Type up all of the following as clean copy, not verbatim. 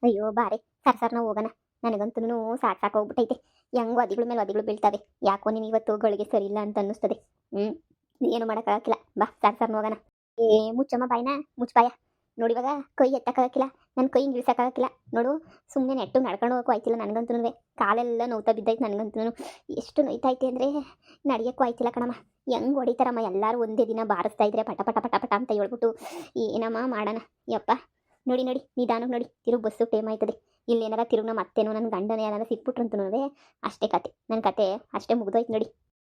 ಅಯ್ಯೋ ಬಾರೆ ಸರ್ನ ಹೋಗೋಣ. ನನಗಂತೂ ಸಾಕಾಗೋಗ್ಬಿಟ್ಟೈತೆ. ಹೆಂಗೋ ಅದಿಗಳ ಮೇಲೆ ಅದಿಗಳು ಬೀಳ್ತಾವೆ. ಯಾಕೋ ನೀನು ಇವತ್ತು ಗಳಿಗೆ ಸರಿ ಇಲ್ಲ ಅಂತ ಅನ್ನಿಸ್ತದೆ. ಹ್ಞೂ ಏನು ಮಾಡೋಕ್ಕಾಗಕ್ಕಿಲ್ಲ. ಬಾ ಸರ್ನ ಹೋಗೋಣ. ಏ ಮುಚ್ಚಮ್ಮ ಬಾಯ್ನ ಮುಚ್ಚ. ನೋಡಿ ಇವಾಗ ಕೈ ಎತ್ತಕ್ಕಾಗಕ್ಕಿಲ್ಲ, ನನ್ನ ಕೈ ಇಳಿಸಕ್ಕಾಗಕ್ಕಿಲ್ಲ. ನೋಡು ಸುಮ್ಮನೆ ನೆಟ್ಟು ನಡ್ಕೊಂಡು ಹೋಗೋಕ್ಕೂ ಆಯ್ತಿಲ್ಲ ನನಗಂತೂ. ಕಾಲೆಲ್ಲ ನೋವ್ತಾ ಬಿದ್ದೈತೆ ನನಗಂತೂ. ಎಷ್ಟು ನೋಯ್ತೈತೆ ಅಂದರೆ ನಡೆಯೋಕ್ಕೂ ಆಯ್ತಿಲ್ಲ ಕಣಮ್ಮ. ಹೆಂಗೆ ಹೊಡಿತಾರಮ್ಮ ಎಲ್ಲರೂ ಒಂದೇ ದಿನ ಬಾರಿಸ್ತಾ ಇದ್ರೆ ಪಟ ಪಟ ಪಟ ಪಟ ಅಂತ ಹೇಳ್ಬಿಟ್ಟು. ಏನಮ್ಮ ಮಾಡೋಣ ಯಪ್ಪ. ನೋಡಿ ನಿಧಾನಕ್ಕೆ ನೋಡಿ, ತಿರುಗಿ ಬಸ್ಸು ಟೈಮ್ ಆಯ್ತದೆ. ಇಲ್ಲೇನಾರ ತಿರುಗಿ ಮತ್ತೇನೋ ನನ್ನ ಗಂಡನ ಯಾರು ಸಿಕ್ಬಿಟ್ರಂತೂ ಅಷ್ಟೇ ಕತೆ. ನನ್ನ ಕತೆ ಅಷ್ಟೇ ಮುಗ್ದೋಯ್ತು ನೋಡಿ.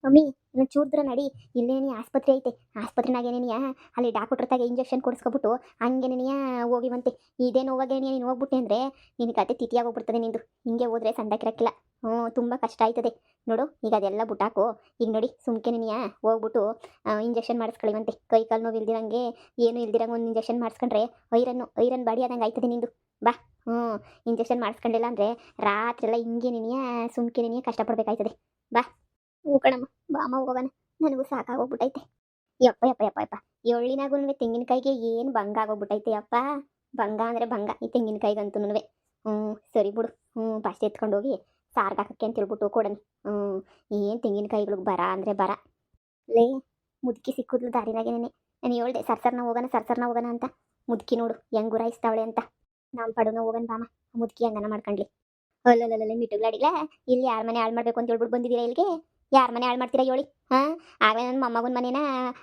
ಮಮ್ಮಿ ನಾನು ಚೂರ್ದ್ರ ನಡಿ. ಇಲ್ಲೇನಿ ಆಸ್ಪತ್ರೆ ಐತೆ, ಆಸ್ಪತ್ರೆನಾಗೇನೇನಿಯ ಅಲ್ಲಿ ಡಾಕ್ಟ್ರತಾಗೆ ಇಂಜೆಕ್ಷನ್ ಕೊಡಿಸ್ಕೊಬಿಟ್ಟು ಹಂಗೇನೇನಿಯ ಹೋಗಿವಂತೆ. ಇದೇ ನೋವಾಗೇನಿಯ ನೀನು ಹೋಗ್ಬಿಟ್ಟೆ ಅಂದರೆ ನಿನ್ನ ಕತೆ ತಿಥಿಯಾಗೋಗ್ಬಿಡ್ತದೆ ನಿಂದು. ಹಿಂಗೆ ಹೋದ್ರೆ ಸಂದಕ್ಕಿರಕ್ಕಿಲ್ಲ. ತುಂಬ ಕಷ್ಟ ಆಯ್ತದೆ ನೋಡು. ಈಗ ಅದೆಲ್ಲ ಬುಟ್ಟಾಕು. ಈಗ ನೋಡಿ ಸುಮ್ಕೆನೇನಿಯ ಹೋಗ್ಬಿಟ್ಟು ಇಂಜೆಕ್ಷನ್ ಮಾಡಿಸ್ಕೊಳ್ಳಿವಂತೆ. ಕೈ ಕಾಲು ನೋವು ಇಲ್ದಿರಂಗೆ ಏನು ಇಲ್ದಿರಂಗೆ ಒಂದು ಇಂಜೆಕ್ಷನ್ ಮಾಡಿಸ್ಕೊಂಡ್ರೆ ಐರನ್ ಬಾಡಿ ಆದಂಗೆ ಆಯ್ತದೆ ನಿಂದು. ಬಾ. ಇಂಜೆಕ್ಷನ್ ಮಾಡಿಸ್ಕೊಂಡಿಲ್ಲ ಅಂದರೆ ರಾತ್ರಿ ಎಲ್ಲ ಹಿಂಗೇನೇನಿಯ ಸುಮ್ಕೆನೇನಿಯ ಕಷ್ಟಪಡ್ಬೇಕಾಯ್ತದೆ. ಬಾ. ಹ್ಞೂ ಕಣಮ್ಮ ಬಾಮ ಹೋಗೋಣ. ನನಗೂ ಸಾಕಾಗೋಗ್ಬಿಟ್ಟೈತೆ. ಯಪ್ಪ ಯಪ್ಪ ಯಪ್ಪ ಯಪ್ಪ. ಎಳ್ಳಿನಾಗೂ ತೆಂಗಿನಕಾಯಿಗೆ ಏನು ಭಂಗ ಆಗೋಗ್ಬಿಟ್ಟೈತೆ ಯಪ್ಪ. ಭಂಗ ಅಂದರೆ ಭಂಗ ಈ ತೆಂಗಿನಕಾಯಿಗಂತೂ. ಸರಿ ಬಿಡು. ಫಸ್ಟ್ ಎತ್ಕೊಂಡು ಹೋಗಿ ಸಾರ್ಗೆ ಹಾಕಕ್ಕೆ ಅಂತ ಹೇಳ್ಬಿಟ್ಟು ಕೊಡೋಣ. ಏನು ತೆಂಗಿನಕಾಯಿಗಳಿಗೆ ಬರ ಅಂದರೆ ಬರ. ಲೇ ಮುದುಕಿ ಸಿಕ್ಕಿದ್ಲು ದಾರಿನಾಗೇನೆ. ನಾನು ಹೇಳ್ದೆ ಸರ್ನ ಹೋಗೋಣ ಅಂತ. ಮುದುಕಿ ನೋಡು ಹೆಂಗೆ ಗುರಾಯಿಸ್ತಾವಳೆ ಅಂತ. ನಮ್ಮ ಪಡುನ ಹೋಗೋಣ ಬಾಮ. ಮುದುಕಿ ಹಂಗನ ಮಾಡ್ಕೊಂಡ್ಲಿ. ಅಲ್ಲಲ್ಲಲ್ಲ ಮಿಟ್ಟುಗಳಾಡಿಲ್ಲ. ಇಲ್ಲಿ ಯಾರ ಮನೆ ಹಾಳು ಮಾಡಬೇಕು ಅಂತ ಹೇಳ್ಬಿಟ್ಟು ಬಂದಿದ್ದೀರಾ ಇಲ್ಲಿಗೆ? ಯಾರ ಮನೆ ಹಾಳು ಮಾಡ್ತೀರಾ ಹೇಳಿ? ಆಗಲೇ ನನ್ನ ಮೊಮ್ಮಗನ ಮನೇನ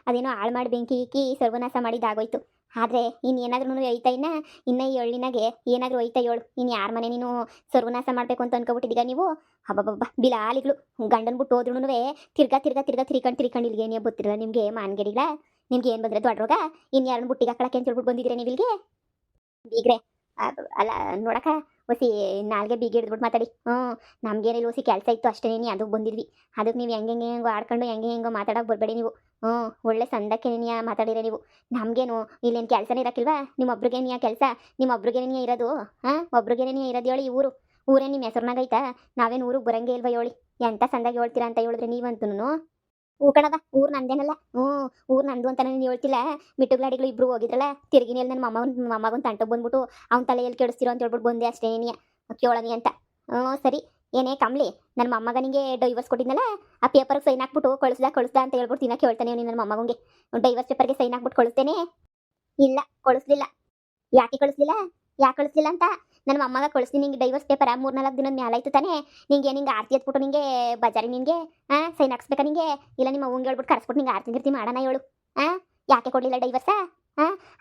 ಅದೇನೋ ಹಾಳು ಮಾಡಿ ಬೆಂಕಿ ಇಕ್ಕಿ ಸರ್ವನಾಶ ಮಾಡಿದ್ದಾಗೋಯ್ತು. ಆದರೆ ಇನ್ನೇನಾದ್ರೂ ಐತಾ ಇನ್ನು ಈ ಹಳ್ಳಿನಾಗೆ ಏನಾದರೂ ಐತಾ ಹೇಳು? ಇನ್ನು ಯಾರ ಮನೆ ನೀನು ಸರ್ವನಾಶ ಮಾಡಬೇಕು ಅಂತ ಅನ್ಕೊಬಿಟ್ಟಿದ್ದೀಗ ನೀವು? ಹಬ್ಬಬ್ಬಬ್ಬ ಬಿಲಾಲಿಗಳು ಗಂಡನ್ ಬಿಟ್ಟು ಹೋದ್ರೂ ತಿರ್ಕೊಂಡು ಇಲ್ಲಿಗೆ ನೀವು ಗೊತ್ತಿರಲ್ಲ ನಿಮಗೆ ಮಾನ್ಗೆಡಿಗಳ. ನಿಮ್ಗೆ ಏನು ಬಂದರೆ ದೊಡ್ಡ ರೋಗ. ಇನ್ನು ಯಾರನ್ನ ಬುಟ್ಟಿಗೆ ಹಾಕೊಳಕ್ಕೆ ಅಂತ ಹೇಳ್ಬಿಟ್ಟು ಬಂದಿದ್ದೀರಾ ನೀವು ಇಲ್ಲಿಗೆ? ಬೀಗ್ರೆ ಅಲ್ಲ ನೋಡಕ್ಕ ಹೊಸಿ ನಾಲ್ಗೆ ಬೀಗ ಹಿಡಿದ್ಬಿಟ್ಟು ಮಾತಾಡಿ. ನಮ್ಗೇನಿಲ್ಲ ಹೊಸಿ ಕೆಲಸ ಇತ್ತು ಅಷ್ಟೇ. ಅದಕ್ಕೆ ಬಂದಿದ್ವಿ. ಅದಕ್ಕೆ ನೀವು ಹೆಂಗೆ ಆಡ್ಕೊಂಡು ಹೆಂಗೋ ಮಾತಾಡೋಕೆ ಬರಬೇಡಿ ನೀವು. ಒಳ್ಳೆ ಸಂದಕ್ಕೆ ಮಾತಾಡಿರ ನೀವು. ನಮಗೇನು ಇಲ್ಲೇನು ಕೆಲಸನೇ ಇರೋಕ್ಕಿಲ್ವಾ? ನಿಮ್ಮೊಬ್ರಿಗೇನಿಯ ಕೆಲಸ? ನಿಮ್ಮೊಬ್ರಿಗೇನೇ ಇರೋದು? ಒಬ್ರಿಗೇನೇ ಇರೋದು ಹೇಳಿ? ಊರೇ ನಿಮ್ಮ ಹೆಸರ್ನಾಗೈತಾ? ನಾವೇನು ಊರಿಗೆ ಬರಂಗೇ ಇಲ್ವಾ ಹೇಳಿ? ಎಂಥ ಸಂದಾಗಿ ಹೇಳ್ತೀರಾ ಅಂತ ಹೇಳಿದ್ರೆ ನೀವಂತೂ. ಕಣವ ಊರು ನಂದೇನಲ್ಲ. ಊರು ನಂದು ಅಂತ ನಾನು ಹೇಳ್ತಿಲ್ಲ. ಮಿಟ್ಟುಗಳಾಡಿಗಳು ಇಬ್ರು ಹೋಗಿದ್ರಲ್ಲ ತಿರುಗಿನಲ್ಲಿ ನನ್ನ ಮೊಮ್ಮಗನ ತಂಟಕ್ಕೆ ಬಂದ್ಬಿಟ್ಟು ಅವ್ನ ತಲೆಯಲ್ಲಿ ಕೆಡಿಸ್ತಿರೋ ಅಂತ ಹೇಳ್ಬಿಟ್ಟು ಬಂದೆ ಅಷ್ಟೇ ಕೇಳನಿ ಅಂತ. ಸರಿ. ಏನೇ ಕಮ್ಲಿ, ನನ್ನ ಮೊಮ್ಮಗನಿಗೆ ಡೈವರ್ಸ್ ಕೊಟ್ಟಿದ್ನಲ್ಲ, ಆ ಪೇಪರ್ಗೆ ಸೈನ್ ಹಾಕ್ಬಿಟ್ಟು ಕಳಿಸ್ದ ಅಂತ ಹೇಳ್ಬಿಟ್ಟು ತಿನ್ನಕ್ಕೆ ಹೇಳ್ತಾನೆ ನನ್ನ ಮೊಮ್ಮಗನಿಗೆ. ಡೈವರ್ಸ್ ಪೇಪರ್ಗೆ ಸೈನ್ ಹಾಕ್ಬಿಟ್ಟು ಕಳಿಸ್ತೇನೆ. ಇಲ್ಲ ಕಳಿಸ್ಲಿಲ್ಲ. ಯಾಕೆ ಕಳಿಸ್ಲಿಲ್ಲ ಅಂತ ನನ್ನ ಮೊಮ್ಮಗ ಕಳಿಸ್ತೀನಿ. ನಿಂಗೆ ಡೈವರ್ಸ್ ಪೇಪರ್ 3-4 ದಿನದ ಮೇಲೆ ಆಯ್ತು ತಾನೇ. ನಿಂಗೆ ಆರ್ತಿ ಎತ್ಬಿಟ್ಟು ನಿಂಗೆ ಬಜಾರಿ ನಿನಗೆ ಸೈನ್ ಹಾಕ್ಸ್ಬೇಕಾ ನಿಂಗೆ? ಇಲ್ಲ ನಿಮ್ಮ ಅವ್ವಂಗೆ ಹೇಳ್ಬಿಟ್ಟು ಕರೆಸ್ಬಿಟ್ಟು ನಿಂಗೆ ಆರ್ತಿ ಗಿರ್ತಿ ಮಾಡೋಣ ಹೇಳು. ಯಾಕೆ ಕೊಡಲಿಲ್ಲ ಡೈವರ್ಸಾ?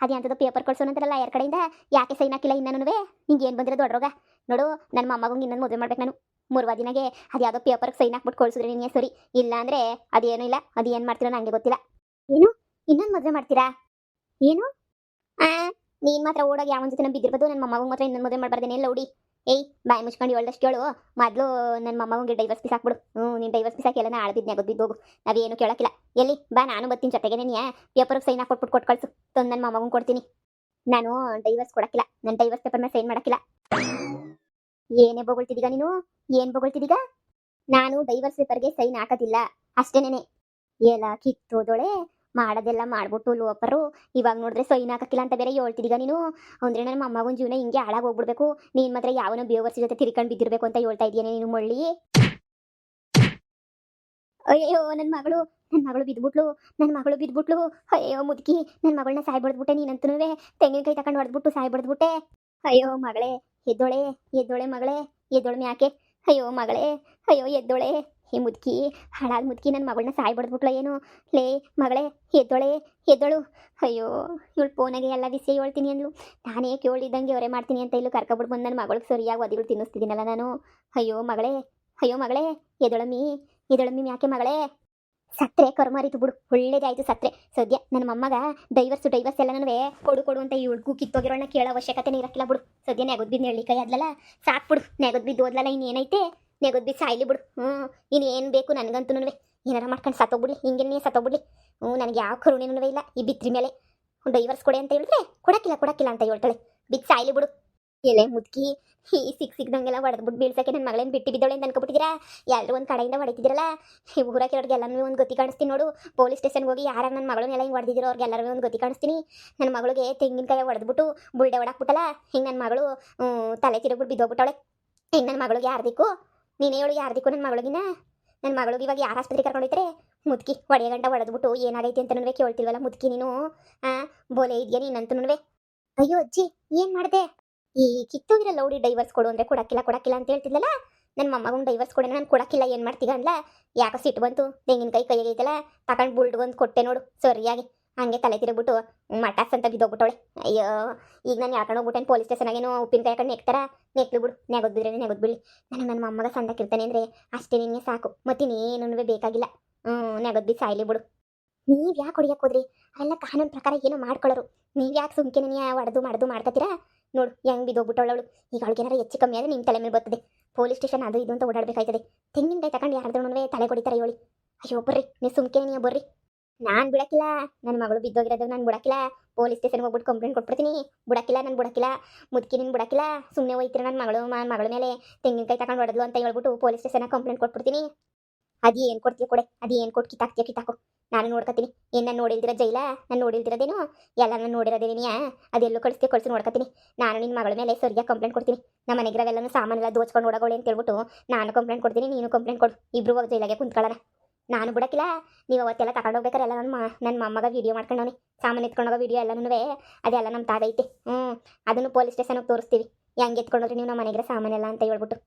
ಅದೇ ಅಂಥದ್ದು ಪೇಪರ್ ಕಳ್ಸೋನಂತಾರಲ್ಲ ಯಾರ ಕಡೆಯಿಂದ. ಯಾಕೆ ಸೈನ್ ಹಾಕಿಲ್ಲ ಇನ್ನೂ? ನಿಂಗೆ ಏನು ಬಂದಿರೋ ದೊಡ್ಡ ರೋಗ ನೋಡು. ನನ್ನ ಮೊಮ್ಮಗಂಗೆ ಇನ್ನೊಂದು ಮದುವೆ ಮಾಡ್ಬೇಕು ನಾನು. 3 ದಿನಗೆ ಅದು ಯಾವುದೋ ಪೇಪರ್ಗೆ ಸೈನ್ ಹಾಕ್ಬಿಟ್ಟು ಕಳಿಸಿದ್ರೆ ನೀನೇ ಸರಿ. ಇಲ್ಲ ಅಂದರೆ ಅದೇನೂ ಇಲ್ಲ. ಅದು ಏನು ಮಾಡ್ತೀರೋ ನನಗೆ ಗೊತ್ತಿಲ್ಲ. ಏನು ಇನ್ನೊಂದು ಮದುವೆ ಮಾಡ್ತೀರಾ? ಏನು ನೀನು ಮಾತ್ರ ಓಡೋಗಿ ಯಾವನ ಜೊತೆ ಬಿದ್ದಿರ್ಬೋದು. ನನ್ನ ಮೊಮ್ಮಗ ಮಾತ್ರ ಇನ್ನೊಂದು ಮದುವೆ ಮಾಡಬಾರ್ದೇನೆ ಲೌಡಿ. ಏಯ್ ಬಾಯಿ ಮುಚ್ಕೊಂಡು ಹೇಳದಷ್ಟು ಹೇಳು. ಮೊದಲು ನನ್ನ ಮೊಮ್ಮಗಂಗೆ ಡೈವರ್ಸ್ ಪೀಸ್ ಹಾಕ್ಬಿಡು. ನೀನು ಡೈವರ್ಸ್ ಪೀಸ್ ಹಾಕಿ ಎಲ್ಲ ಆಳ್ಬಿದ್ದು ನಾವೇನು ಕೇಳೋಕ್ಕಿಲ್ಲ. ಎಲ್ಲಿ ಬಾ, ನಾನು ಬರ್ತೀನಿ ಜೊತೆಗೆ. ನೀನು ಪೇಪರ್ಗೆ ಸೈನ್ ಹಾಕ್ಬಿಟ್ಟು ಕೊಟ್ಟು ಕಳಿಸು. ತಂದು ನನ್ನ ಮೊಮ್ಮಗಂಗೆ ಕೊಡ್ತೀನಿ. ನಾನು ಡೈವರ್ಸ್ ಕೊಡೋಕ್ಕಿಲ್ಲ. ನನ್ನ ಡೈವರ್ಸ್ ಪೇಪರ್ ಮೇಲೆ ಸೈನ್ ಮಾಡೋಕ್ಕಿಲ್ಲ. ಏನೇ ಬೊಗಳ್ತಿದ್ದೀಗ ನೀನು? ಏನು ಬೊಗಳ್ತಿದ್ದೀಗ? ನಾನು ಡೈವರ್ಸ್ ಪೇಪರ್ಗೆ ಸೈನ್ ಹಾಕೋದಿಲ್ಲ ಅಷ್ಟೇನೆ. ಎಲ್ಲ ಕಿತ್ತೋದೊಳೆ ಮಾಡೋದೆಲ್ಲ ಮಾಡ್ಬಿಟ್ಟು ಲೋಪರು. ಇವಾಗ ನೋಡಿದ್ರೆ ಸೈನ್ ಹಾಕಕ್ಕಿಲ್ಲ ಅಂತ ಬೇರೆ ಹೇಳ್ತಿದ್ದೀಗ ನೀನು. ಅಂದರೆ ನನ್ನ ಮೊಮ್ಮಗನ ಜೀವನ ಹಿಂಗೆ ಹಾಳಾಗಿ ಹೋಗ್ಬಿಡ್ಬೇಕು. ನೀನು ಮಾತ್ರ ಯಾವನೋ ಬೇವರ್ಸಿ ಜೊತೆ ತಿರ್ಕೊಂಡು ಬಿದ್ದಿರ್ಬೇಕು ಅಂತ ಹೇಳ್ತಾ ಇದೀಯ ನೀನು ಮಳ್ಳಿ. ಅಯ್ಯೋ ನನ್ನ ಮಗಳು ಬಿದ್ಬಿಟ್ಲು. ಅಯ್ಯೋ ಮುದುಕಿ, ನನ್ನ ಮಗಳನ್ನ ಸಾಯ್ಬಡ್ದ್ಬಿಟ್ಟೆ ನೀನಂತೂ. ತೆಂಗಿನಕಾಯಿ ತಗೊಂಡು ಹೊಡೆದ್ಬಿಟ್ಟು ಸಾಯ್ಬಡ್ದ್ಬಿಟ್ಟೆ. ಅಯ್ಯೋ ಮಗಳೇ ಎದ್ದೋಳೆ ಮಗಳೇ, ಎದ್ದೋಳೆ ಮ್ಯಾಕೆ. ಅಯ್ಯೋ ಮಗಳೇ, ಅಯ್ಯೋ ಎದ್ದೋಳೆ. ಈ ಮುದುಕಿ, ಹಾಳಾದ ಮುದುಕಿ ನನ್ನ ಮಗಳನ್ನ ಸಾಯ್ಬಡ್ದ್ಬಿಟ್ಲ ಏನು? ಲೇ ಮಗಳೇ ಎದ್ದೋಳು. ಅಯ್ಯೋ ಇವಳು ಫೋನಾಗೆ ಎಲ್ಲ ವಿಷಯ ಹೇಳ್ತೀನಿ ಅಂದ್ಲು. ನಾನೇ ಕೇಳಿದಂಗೆ ಅವರೇ ಮಾಡ್ತೀನಿ ಅಂತ ಇಲ್ಲೂ ಕರ್ಕೊಬಿಟ್ಟು ಬಂದು ನನ್ನ ಮಗಳಿಗೆ ಸರಿಯಾಗಿ ಒದಿಗಳು ತಿನ್ನಿಸ್ತಿದ್ದೀನಲ್ಲ ನಾನು. ಅಯ್ಯೋ ಮಗಳೇ ಎದ್ದೊಳಮ್ಮಿ ಯಾಕೆ ಮಗಳೇ? ಸತ್ರೆ ಕರ್ಮಾರಿತು ಬಿಡು, ಒಳ್ಳೇದಾಯ್ತು ಸತ್ರೆ. ಸದ್ಯ ನನ್ನ ಮೊಮ್ಮಗ ಡೈವರ್ಸ್ ಎಲ್ಲ ನನವೇ ಕೊಡು ಅಂತ ಇವಳಿಗೂ ಕಿತ್ತೋಗಿರೋಣ ಕೇಳೋ ಅವಶ್ಯಕತೆನೇ ಇರಕ್ಕಿಲ್ಲ ಬಿಡು. ಸದ್ಯ ನೆಗದ್ ಬಿದ್ದು ನೆಳ್ಳಿ ಕೈ ಆದ್ಲಲ್ಲ ಸಾಕು ಬಿಡು. ನೆಗದ್ ಬಿದ್ದು ಓದ್ಲಲ್ಲ ಇನ್ನೇನೈತೆ? ನೆಗದ್ ಬಿದ್ದು ಸಾಯ್ಲಿ ಬಿಡು. ಇನ್ನೇನು ಬೇಕು ನನಗಂತೂ? ಏನಾರ ಮಾಡ್ಕೊಂಡು ಸತ್ತೋಗ್ಬಿಡ್ಲಿ, ಹಿಂಗೆ ಸತ್ತೋಗ್ಬಿಡ್ಲಿ. ನನಗೆ ಯಾವ ಕರುಣೆನೂ ಇಲ್ಲ ಈ ಬಿತ್ರಿ ಮೇಲೆ. ಡೈವರ್ಸ್ ಕೊಡೆ ಅಂತ ಹೇಳಿದ್ರೆ ಕೊಡಕ್ಕಿಲ್ಲ ಅಂತ ಹೇಳ್ತಾಳೆ. ಬಿದ್ದು ಸಾಯ್ಲಿ ಬಿಡು. ಎಲೆ ಮುದುಕಿ ಈ ಸಿಕ್ದಂಗೆಲ್ಲ ಹೊಡೆದ್ಬಿಟ್ಟು ಬೀಳ್ಸಕ್ಕೆ ನನ್ನ ಮಗಳೇನು ಬಿಟ್ಟು ಬಿದ್ದವಳೆ ಅಂತ ಅನ್ಕೊಬಿಟ್ಟಿದ್ದೀರಾ? ಎಲ್ಲರೂ ಒಂದು ಕಡೆಯಿಂದ ಹೊಡಿತಿದ್ದೀರಲ್ಲ, ಈ ಊರಾಗಿರೋರ್ಗೆಲ್ಲನೂ ಒಂದು ಗತಿ ಕಾಣಿಸ್ತೀನಿ ನೋಡು. ಪೊಲೀಸ್ ಸ್ಟೇಷನ್ಗೆ ಹೋಗಿ ಯಾರು ನನ್ನ ಮಗಳನ್ನೆಲ್ಲ ಹಿಂಗೆ ಹೊಡೆದಿದ್ದೀರೋ ಅವ್ರಿಗೆಲ್ಲರೂ ಒಂದು ಗತಿ ಕಾಣಿಸ್ತೀನಿ. ನನ್ನ ಮಗಳಿಗೆ ತೆಂಗಿನಕಾಯಿ ಹೊಡೆದ್ಬಿಟ್ಟು ಬುಲ್ಡೆ ಹೊಡಾಕ್ಬಿಟ್ಟಲ್ಲ, ಹಿಂಗೆ ನನ್ನ ಮಗಳು ತಲೆ ತಿರುಗ್ಬಿಟ್ಟು ಬಿದ್ದೋಗ್ಬಿಟ್ಟವಳೆ. ಹಿಂಗೆ ನನ್ನ ಮಗಳಿಗೆ ಯಾರ್ದಿಕ್ಕು? ನೀನೇ ಹೇಳು ಯಾರ್ದಿಕ್ಕು ನನ್ನ ಮಗಳಿಗಿನ? ನನ್ನ ಮಗಳಿಗೆ ಇವಾಗ ಯಾರು ಆಸ್ಪತ್ರೆಗೆ ಕರ್ಕೊಂಡೋಯ್ತಾರೆ? ಮುದುಕಿ ಹೊಡೆಯ ಗಂಟ ಹೊಡೆದ್ಬಿಟ್ಟು ಏನಾಗೈತೆ ಅಂತ ಕೇಳ್ತಿಲ್ವಲ್ಲ ಮುದುಕಿ ನೀನು. ಬೋಲೆ ಇದೆಯಾ ನೀನಂತನೂ? ಅಯ್ಯೋ ಅಜ್ಜಿ ಏನು ಮಾಡಿದೆ? ಈ ಕಿತ್ತೋಗಿರೋ ಲೌಡಿ ಡೈವರ್ಸ್ ಕೊಡು ಅಂದರೆ ಕೊಡಕ್ಕಿಲ್ಲ ಅಂತ ಹೇಳ್ತಿದ್ಲಲ್ಲ, ನನ್ನ ಮೊಮ್ಮಗಂಗೆ ಡೈವರ್ಸ್ ಕೊಡಿ ನಾನು ಕೊಡಕ್ಕಿಲ್ಲ ಏನು ಮಾಡ್ತೀಗ ಅಂದ್ಲ. ಯಾಕೋ ಸಿಟ್ಟು ಬಂತು, ತೆಂಗಿನಕಾಯಿ ಕೈಯಾಗೈತಲ್ಲ ತಗೊಂಡು ಬುಲ್ಡ್ಗೊಂದು ಕೊಟ್ಟೆ ನೋಡು ಸರಿಯಾಗಿ. ಹಂಗೆ ತಲೆ ತಿರುಗ್ಬಿಟ್ಟು ಮಟಾಸ್ ಅಂತ ಬಿದ್ದೋಗ್ಬಿಟ್ಟವಳೆ. ಅಯ್ಯೋ ಈಗ ನಾನು ಯಾಕಂಡು ಹೋಗ್ಬಿಟ್ಟೇನು ಪೊಲೀಸ್ ಸ್ಟೇಷನಾಗೇನು ಉಪ್ಪಿನಕಾಯಿ ಹಾಕೊಂಡು ನೆಕ್ಲಿ ಬಿಡು, ನೆಗೋದ್ ಬಿಡ್ಲಿ. ನನಗೆ ನನ್ನ ಮೊಮ್ಮಗ ಸಂದಕ್ಕಿರ್ತಾನೆ ಅಂದರೆ ಅಷ್ಟೇ ನಿನಗೆ ಸಾಕು, ಮತ್ತಿನ್ನೇನು ಬೇಕಾಗಿಲ್ಲ. ನೆಗೋದ್ ಬಿ ಸಾಯ್ಲಿ ಬಿಡು. ನೀವು ಯಾಕೆ ಹೊಡಿಯಕ್ಕೆ ಹೋದ್ರಿ? ಅವೆಲ್ಲ ಕಾನೂನು ಪ್ರಕಾರ ಏನೋ ಮಾಡ್ಕೊಳ್ಳೋರು. ನೀವು ಯಾಕೆ ಸುಮ್ಕೆನೇ ಹೊಡೆದು ಮಾಡ್ಕೊತೀರಾ? ನೋಡು ಹೆಂಗೆ ಬಿದ್ದೋಗ್ಬಿಟ್ಟವಳು. ಈಗ ಅವಳಿಗೇನಾರು ಹೆಚ್ಚು ಕಮ್ಮಿ ಆದರೆ ನಿಮ್ಮ ತಲೆ ಮೇಲೆ ಬರ್ತದೆ. ಪೊಲೀಸ್ ಸ್ಟೇಷನ್ ಅದು ಇದು ಅಂತ ಓಡಾಡಬೇಕಾಯ್ತದೆ. ತೆಂಗಿನಕಾಯಿ ತಗೊಂಡು ಯಾರ್ದ್ರೂ ತಲೆ ಕೊಡಿತಾರೆ ಹೇಳಿ. ಅಯ್ಯೋ ಬರ್ರಿ ನೀವು ಸುಮ್ಕೆನೇ ನೀವು ಬರ್ರಿ. ನಾನು ಬಿಡಕ್ಕಿಲ್ಲ, ನನ್ನ ಮಗಳು ಬಿದ್ದೋಗಿರೋದು ನಾನು ಬಿಡಕ್ಕಿಲ್ಲ. ಪೊಲೀಸ್ ಸ್ಟೇಷನ್ಗೆ ಹೋಗ್ಬಿಟ್ಟು ಕಂಪ್ಲೇಂಟ್ ಕೊಟ್ಬಿಡ್ತೀನಿ. ನಾನು ಬಿಡಕ್ಕಿಲ್ಲ. ಮುದುಕಿ ನೀನು ಬಿಡಕ್ಕಿಲ್ಲ. ಸುಮ್ಮನೆ ಹೋಯ್ತೀರ ನನ್ನ ಮಗಳ ಮೇಲೆ ತೆಂಗಿನಕಾಯಿ ತಗೊಂಡು ಹೊಡೆದ್ಲು ಅಂತ ಹೇಳ್ಬಿಟ್ಟು ಪೊಲೀಸ್ ಸ್ಟೇಷನ್ಗೆ ಕಂಪ್ಲೇಂಟ್ ಕೊಟ್ಬಿಡ್ತೀನಿ. ಅದು ಏನು ಕೊಡ್ತೀಯ ಕೊಡೆ, ಅದು ಏನು ಕೊಟ್ಟು ಕಿತ್ತಾಕು. ನಾನು ನೋಡ್ಕೊತೀನಿ. ಏನು ನಾನು ನೋಡಿಲ್ದಿರೋ ಜೈಲ? ನಾನು ನೋಡಿಲ್ದಿರೋದೇನು? ಎಲ್ಲ ನಾನು ನೋಡಿರೋದೇನಿಯಾ? ಅದೆಲ್ಲೂ ಕಳಿಸಿ ನೋಡ್ಕೊತೀನಿ. ನಾನು ನಿನ್ನ ಮಗಳ ಮೇಲೆ ಸರಿಯಾಗಿ ಕಂಪ್ಲೇಂಟ್ ಕೊಡ್ತೀನಿ. ನಮ್ಮ ಮನೆಗಿರೋವೆಲ್ಲನೂ ಸಾಮಾನೆಲ್ಲ ದೋಚ್ಕೊಂಡು ಓಡಗೋಳೆ ಅಂತ ಹೇಳ್ಬಿಟ್ಟು ನಾನು ಕಂಪ್ಲೇಂಟ್ ಕೊಡ್ತೀನಿ, ನೀನು ಕಂಪ್ಲೇಂಟ್ ಕೊಡು. ಇಬ್ರು ಹೋಗಿ ಜೈಲಾಗೆ ಕುಂತ್ಕೊಳ್ಳೋಣ. ನಾನು ಬಿಡಕ್ಕಿಲ್ಲ. ನೀವು ಅವತ್ತೆಲ್ಲ ತಗೊಂಡು ಹೋಗ್ಬೇಕಾರೆ ಎಲ್ಲ ನನ್ನ ಮೊಮ್ಮಗ ವೀಡಿಯೋ ಮಾಡ್ಕೊಂಡವನಿ. ಸಾಮಾನು ಎತ್ಕೊಂಡೋಗೋ ವೀಡಿಯೋ ಎಲ್ಲನೂ ಅದೆಲ್ಲ ನಮ್ಮ ತಾದೈತೆ. ಅದನ್ನು ಪೊಲೀಸ್ ಸ್ಟೇಷನ್ಗೆ ತೋರಿಸ್ತೀವಿ. ಹೆಂಗೆ ಎತ್ಕೊಂಡೋದ್ರಿ ನೀವು ನಮ್ಮ ಮನೆಗಿರೋ ಸಾಮಾನೆಲ್ಲ ಅಂತ ಹೇಳ್ಬಿಟ್ಟು.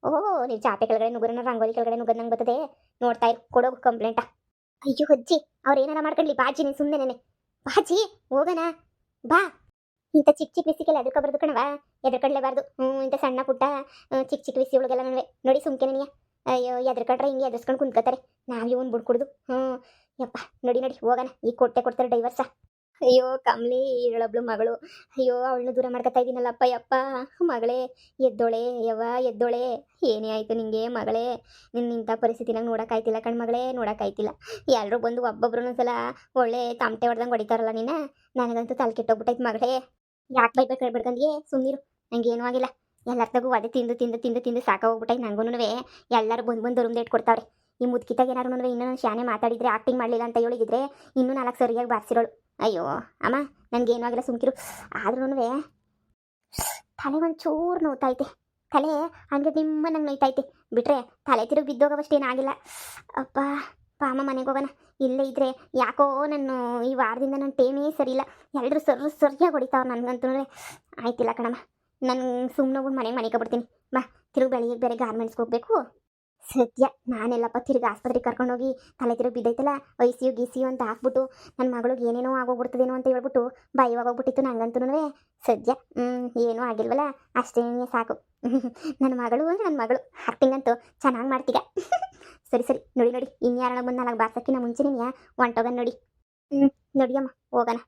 ಓಹೋ ನೀವು ಚಾಪೆ ಕೆಳಗಡೆ ನುಗ್ಗರನ್ನ ರಂಗೋಲಿ ಕೆಳಗಡೆ ನುಗ್ಗದ್ ನಂಗೆ ಬರ್ತದೆ. ನೋಡ್ತಾ ಇರು, ಕೊಡೋಗು ಕಂಪ್ಲೇಂಟ. ಅಯ್ಯೋ ಅಜ್ಜಿ ಅವ್ರು ಏನಾರ ಮಾಡ್ಕೊಳ್ಳಿ, ಬಾಜಿ ನೀನು ಸುಮ್ಮನೆ ಬಾಜಿ ಹೋಗೋಣ ಬಾ. ಇಂಥ ಚಿಕ್ಕ ವಿಸಿಗೆಲ್ಲ ಎದುರ್ಕೊಬಾರ್ದು ಕಣವ, ಎದುರ್ಕೊಳ್ಳೇಬಾರ್ದು. ಇಂಥ ಸಣ್ಣ ಪುಟ್ಟ ಚಿಕ್ಕ ವಿಸಿಗಳಿಗೆಲ್ಲ ನೋಡಿ ಸುಮ್ಕೆನೆಯ. ಅಯ್ಯೋ ಎದುರ್ಕೊಂಡ್ರೆ ಹಿಂಗೆ ಎದುರ್ಸ್ಕೊಂಡು ಕುಂತ್ಕೋತಾರೆ. ನಾವು ಇವನು ಬಿಡ್ಕೊಡ್ದು. ಯಪ್ಪ ನೋಡಿ ಹೋಗೋಣ. ಈಗ ಕೊಡ್ತಾರೆ ಡೈವರ್ಸ. ಅಯ್ಯೋ ಕಮ್ಲಿ ಇರಳೊಬ್ಳು ಮಗಳು. ಅಯ್ಯೋ ಅವಳನ್ನ ದೂರ ಮಾಡ್ಕೊತಾ ಇದ್ದೀನಲ್ಲಪ್ಪ ಯಪ್ಪ. ಮಗಳೇ ಎದ್ದೋಳೆ ಎದ್ದೋಳೆ. ಏನೇ ಆಯಿತು ನಿಂಗೆ ಮಗಳೇ? ನಿನ್ನ ಪರಿಸ್ಥಿತಿನಾಗ ನೋಡೋಕ್ಕಾಯ್ತಿಲ್ಲ ಮಗಳೇ, ನೋಡೋಕ್ಕಾಯ್ತಿಲ್ಲ. ಎಲ್ಲರೂ ಬಂದು ಒಬ್ಬೊಬ್ರು ಒಂದ್ಸಲ ಒಳ್ಳೆ ತಮಟೆ ಹೊಡೆದಂಗೆ ಹೊಡಿತಾರಲ್ಲ ನೀನು. ನನಗಂತೂ ತಲೆ ಕೆಟ್ಟೋಗ್ಬಿಟ್ಟೈತೆ ಮಗಳೇ. ಯಾಕೆ ಬೈಬೇಕು ಹೇಳ್ಬಿಡ್ಕಂದಿಯೇ? ಸುಮ್ಮನಿರು, ನಂಗೇನೂ ಆಗಿಲ್ಲ. ಎಲ್ಲರ್ತಾಗೂ ಅದೇ ತಿಂದು ಸಾಕಾಗೋಗ್ಬಿಟ್ಟೈತೆ ನನಗೂ. ಎಲ್ಲರೂ ಬಂದು ರೂಮ್ ಕೊಡ್ತಾವ್ರೆ. ಈ ಮುದುಕಿತಾಗ ಏನಾರು ಇನ್ನೂ ಶಾನೆ ಮಾತಾಡಿದ್ರೆ ಆಕ್ಟಿಂಗ್ ಮಾಡಲಿಲ್ಲ ಅಂತ ಹೇಳಿದ್ರೆ ಇನ್ನೂ 4 ಸರಿಯಾಗಿ ಬಾರಿಸಿರೋಳು. ಅಯ್ಯೋ ಅಮ್ಮ ನನಗೇನೂ ಆಗಿಲ್ಲ ಸುಮ್ಕಿರು. ಆದ್ರೂ ತಲೆ ಒಂಚೂರು ನೋಯ್ತೈತೆ. ತಲೆ ಹಂಗೆ ನಿಮ್ಮ ನಂಗೆ ನೋಯ್ತೈತೆ ಬಿಟ್ರೆ ತಲೆ ತಿರುಗಿ ಬಿದ್ದೋಗವಷ್ಟೇನಾಗಿಲ್ಲ. ಅಪ್ಪ ಪಾಮ ಮನೆಗೆ ಹೋಗೋಣ. ಇಲ್ಲೇ ಇದ್ರೆ ಯಾಕೋ ನಾನು ಈ ವಾರದಿಂದ ನನ್ನ ಟೇಮೇ ಸರಿ ಇಲ್ಲ. ಎಲ್ಲರೂ ಸರಿಯಾಗಿ ಹೊಡಿತಾವ್ರು ನನಗಂತೂ. ಆಯ್ತಿಲ್ಲ ಕಣಮ್ಮ, ನಾನು ಸುಮ್ಮನೆ ಮನೆಗೆ ಬಿಡ್ತೀನಿ. ಬಾ ತಿರುಗಿ ಬೆಳಿಗ್ಗೆ ಬೇರೆ ಗಾರ್ಮೆಂಟ್ಸ್ಗೆ ಹೋಗಬೇಕು. ಸದ್ಯ ನಾನೆಲ್ಲಪ್ಪ ತಿರುಗಿ ಆಸ್ಪತ್ರೆಗೆ ಕರ್ಕೊಂಡೋಗಿ ತಲೆ ತಿರುಗಿ ಬಿದ್ದೈತಲ್ಲ, ICU ಅಂತ ಹಾಕ್ಬಿಟ್ಟು ನನ್ನ ಮಗಳಿಗೆ ಏನೇನೋ ಆಗೋಗ್ಬಿಡ್ತದೇನೋ ಅಂತ ಹೇಳ್ಬಿಟ್ಟು ಭಯವಾಗೋಗ್ಬಿಟ್ಟಿತ್ತು ನಂಗಂತೂ. ಸದ್ಯ ಏನೂ ಆಗಿಲ್ವಲ್ಲ, ಅಷ್ಟೇ ಸಾಕು. ನನ್ನ ಮಗಳು ಆ್ಯಕ್ಟಿಂಗ್ ಅಂತೂ ಚೆನ್ನಾಗಿ ಮಾಡ್ತೀಗ. ಸರಿ ನೋಡಿ ಇನ್ಯಾರಣ ಬಂದು 4 ಬಾರ್ಸಕ್ಕಿಂತ ಮುಂಚೆನೇ ಹೊಂಟೋಗನ್ ನೋಡಿ. ನಡಿಯಮ್ಮ ಹೋಗೋಣ.